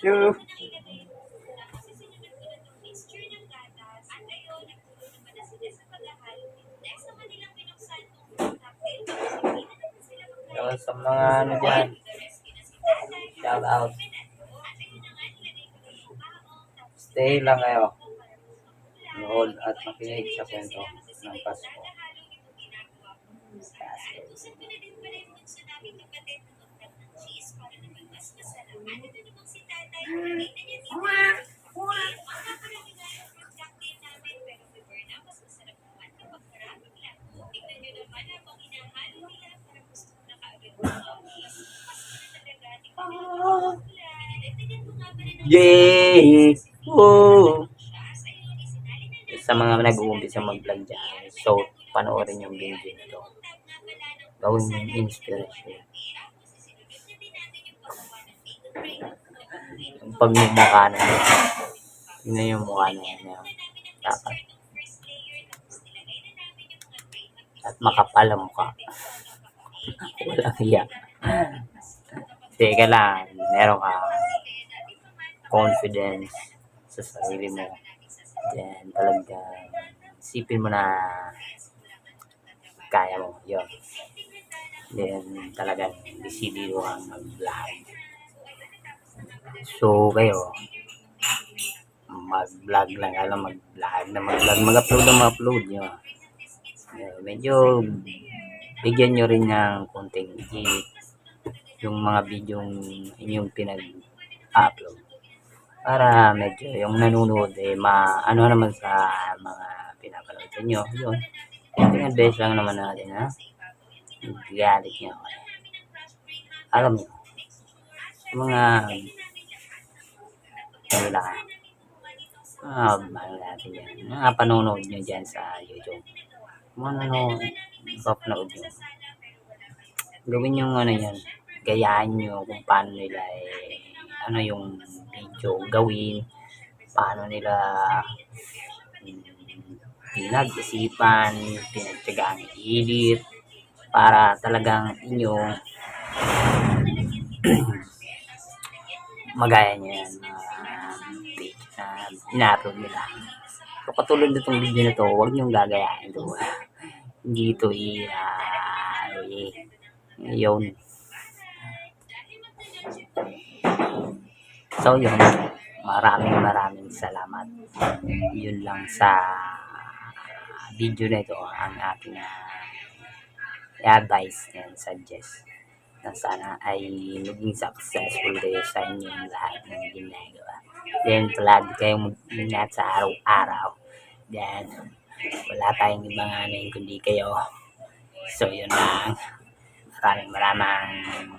So, sa mga ano dyan, shout out. Stay lang kayo. Nood at makinig sa kwento ng Pasko. Yay! Woo! Sa mga nag-uumpisa mag-vlog dyan, so panoorin yung video nito. Gawin yung inspiration. Yung pagmumukha na yun. Yun yung mukha na yan. Dapat. At makapal ang mukha. Walang hiya. Teka lang, meron ka confidence sa sarili mo. Then, talagang isipin mo na kaya mo. Yun. Then, talagang desidido kang mag-vlog. So, kayo, mag-vlog lang. Alam, mag-vlog na mag-vlog. Mag-upload na mag-upload nyo. Medyo bigyan nyo rin ng konting yung mga video inyong pinag-upload. Para medyo yung nanonood ano naman sa mga pinapanood nyo. Yun. Tingnan best lang naman natin, ha? Galit nyo. Alam nyo, mga mahal natin yan. Mga panonood nyo dyan sa YouTube. Papanood nyo. Gawin yung ano yan. Gayaan nyo kung paano nila ano yung video gawin. Paano nila pinag-isipan, pinagtyagaan ilit para talagang inyo magaya nyo yan page na ina-upload nila. So katulad nitong video na to, huwag nyong gagayain ito. Hindi ito yun. So yun, maraming salamat. Yun lang sa video na ito ang aking advice and suggest na sana ay maging successful kayo sa inyong lahat ng ginagawa. Then palagi kayong mag-ingat sa araw-araw. Then wala tayong ibang kundi kayo. So yun lang.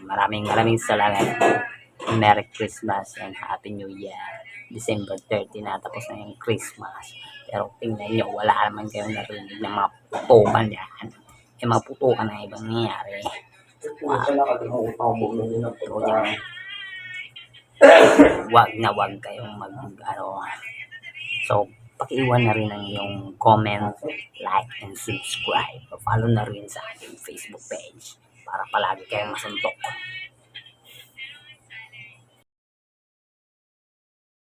Maraming salamat. Merry Christmas and Happy New Year. December 30 na, tapos na yung Christmas. Pero tingnan nyo, wala naman kayong narinig na mga putukan yan. Mga putukan na ibang nangyari. Wag kayong So, pakiiwan na rin ang iyong comment, like, and subscribe. Follow na rin sa aking Facebook page para palagi kayong masuntok.